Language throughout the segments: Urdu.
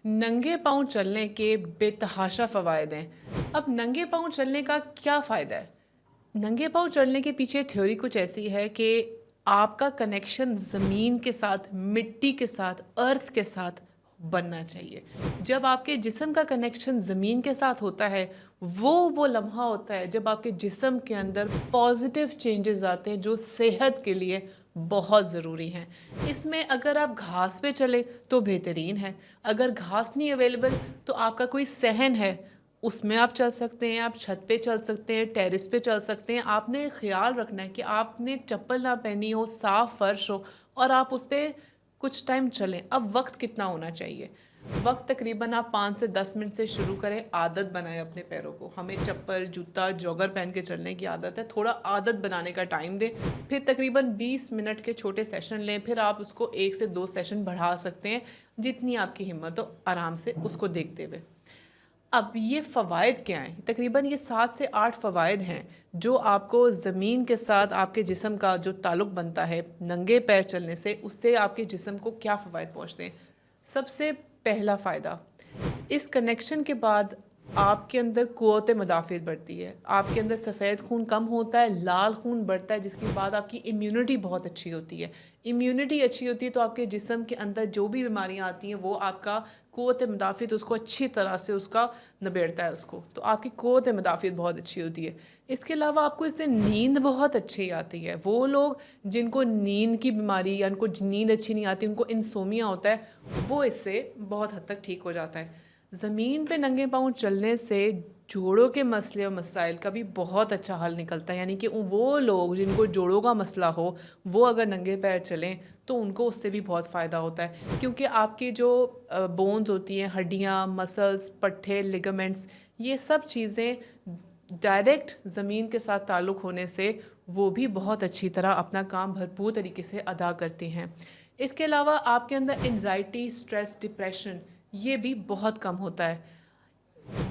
ننگے پاؤں چلنے کے بے تحاشا فوائد ہیں۔ اب ننگے پاؤں چلنے کا کیا فائدہ ہے؟ ننگے پاؤں چلنے کے پیچھے تھیوری کچھ ایسی ہے کہ آپ کا کنیکشن زمین کے ساتھ، مٹی کے ساتھ، ارتھ کے ساتھ بننا چاہیے۔ جب آپ کے جسم کا کنیکشن زمین کے ساتھ ہوتا ہے، وہ لمحہ ہوتا ہے جب آپ کے جسم کے اندر پازیٹیو چینجز آتے ہیں جو صحت کے لیے بہت ضروری ہیں۔ اس میں اگر آپ گھاس پہ چلیں تو بہترین ہے، اگر گھاس نہیں اویلیبل تو آپ کا کوئی صحن ہے، اس میں آپ چل سکتے ہیں، آپ چھت پہ چل سکتے ہیں، ٹیرس پہ چل سکتے ہیں۔ آپ نے خیال رکھنا ہے کہ آپ نے چپل نہ پہنی ہو، صاف فرش ہو اور آپ اس پہ کچھ ٹائم چلیں۔ اب وقت کتنا ہونا چاہیے؟ وقت تقریباً آپ 5 سے 10 منٹ سے شروع کریں، عادت بنائیں اپنے پیروں کو۔ ہمیں چپل، جوتا، جوگر پہن کے چلنے کی عادت ہے، تھوڑا عادت بنانے کا ٹائم دیں، پھر تقریباً 20 منٹ کے چھوٹے سیشن لیں، پھر آپ اس کو 1 سے 2 سیشن بڑھا سکتے ہیں، جتنی آپ کی ہمت ہو، آرام سے اس کو دیکھتے ہوئے۔ اب یہ فوائد کیا ہیں؟ تقریباً یہ 7 سے 8 فوائد ہیں جو آپ کو زمین کے ساتھ آپ کے جسم کا جو تعلق بنتا ہے ننگے پیر چلنے سے، اس سے آپ کے جسم کو کیا فوائد پہنچتے ہیں۔ سب سے پہلا فائدہ، اس کنیکشن کے بعد آپ کے اندر قوت مدافعت بڑھتی ہے، آپ کے اندر سفید خون کم ہوتا ہے، لال خون بڑھتا ہے، جس کے بعد آپ کی امیونٹی بہت اچھی ہوتی ہے۔ امیونٹی اچھی ہوتی ہے تو آپ کے جسم کے اندر جو بھی بیماریاں آتی ہیں وہ آپ کا قوت مدافعت اس کو اچھی طرح سے اس کا نبیڑتا ہے اس کو، تو آپ کی قوت مدافعت بہت اچھی ہوتی ہے۔ اس کے علاوہ آپ کو اس سے نیند بہت اچھی آتی ہے۔ وہ لوگ جن کو نیند کی بیماری یا ان کو نیند اچھی نہیں آتی، ان کو انسومیا ہوتا ہے، وہ اس سے بہت حد تک ٹھیک ہو جاتا ہے۔ زمین پہ ننگے پاؤں چلنے سے جوڑوں کے مسئلے اور مسائل کا بھی بہت اچھا حل نکلتا ہے، یعنی کہ وہ لوگ جن کو جوڑوں کا مسئلہ ہو، وہ اگر ننگے پیر چلیں تو ان کو اس سے بھی بہت فائدہ ہوتا ہے، کیونکہ آپ کی جو بونز ہوتی ہیں، ہڈیاں، مسلز، پٹھے، لیگمنٹس، یہ سب چیزیں ڈائریکٹ زمین کے ساتھ تعلق ہونے سے وہ بھی بہت اچھی طرح اپنا کام بھرپور طریقے سے ادا کرتے ہیں۔ اس کے علاوہ آپ کے اندر انزائٹی، سٹریس، ڈپریشن یہ بھی بہت کم ہوتا ہے۔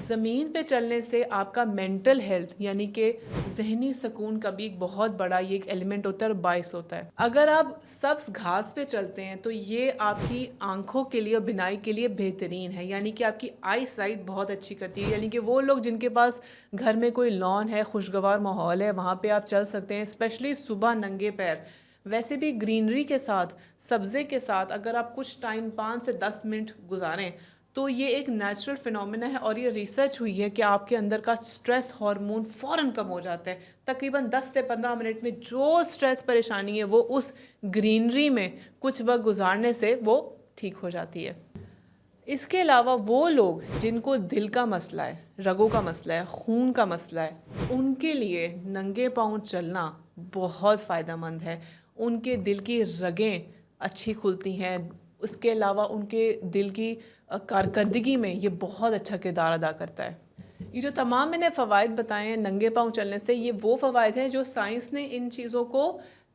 زمین پہ چلنے سے آپ کا مینٹل ہیلتھ یعنی کہ ذہنی سکون کا بھی ایک بہت بڑا یہ ایک ایلیمنٹ ہوتا ہے اور باعث ہوتا ہے۔ اگر آپ سبز گھاس پہ چلتے ہیں تو یہ آپ کی آنکھوں کے لیے اور بینائی کے لیے بہترین ہے، یعنی کہ آپ کی آئی سائٹ بہت اچھی کرتی ہے۔ یعنی کہ وہ لوگ جن کے پاس گھر میں کوئی لان ہے، خوشگوار ماحول ہے، وہاں پہ آپ چل سکتے ہیں، اسپیشلی صبح ننگے پیر۔ ویسے بھی گرینری کے ساتھ، سبزے کے ساتھ اگر آپ کچھ ٹائم 5 سے 10 منٹ گزاریں تو یہ ایک نیچرل فینومینا ہے، اور یہ ریسرچ ہوئی ہے کہ آپ کے اندر کا سٹریس ہارمون فوراً کم ہو جاتا ہے۔ تقریباً 10 سے 15 منٹ میں جو سٹریس پریشانی ہے وہ اس گرینری میں کچھ وقت گزارنے سے وہ ٹھیک ہو جاتی ہے۔ اس کے علاوہ وہ لوگ جن کو دل کا مسئلہ ہے، رگوں کا مسئلہ ہے، خون کا مسئلہ ہے، ان کے لیے ننگے پاؤں چلنا بہت فائدہ مند ہے۔ ان کے دل کی رگیں اچھی کھلتی ہیں، اس کے علاوہ ان کے دل کی کارکردگی میں یہ بہت اچھا کردار ادا کرتا ہے۔ یہ جو تمام میں نے فوائد بتائے ہیں ننگے پاؤں چلنے سے، یہ وہ فوائد ہیں جو سائنس نے ان چیزوں کو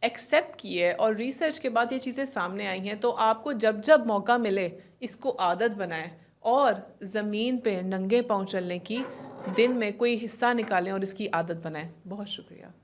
ایکسیپٹ کی ہے، اور ریسرچ کے بعد یہ چیزیں سامنے آئی ہیں۔ تو آپ کو جب جب موقع ملے اس کو عادت بنائیں اور زمین پہ ننگے پاؤں چلنے کی دن میں کوئی حصہ نکالیں اور اس کی عادت بنائیں۔ بہت شکریہ۔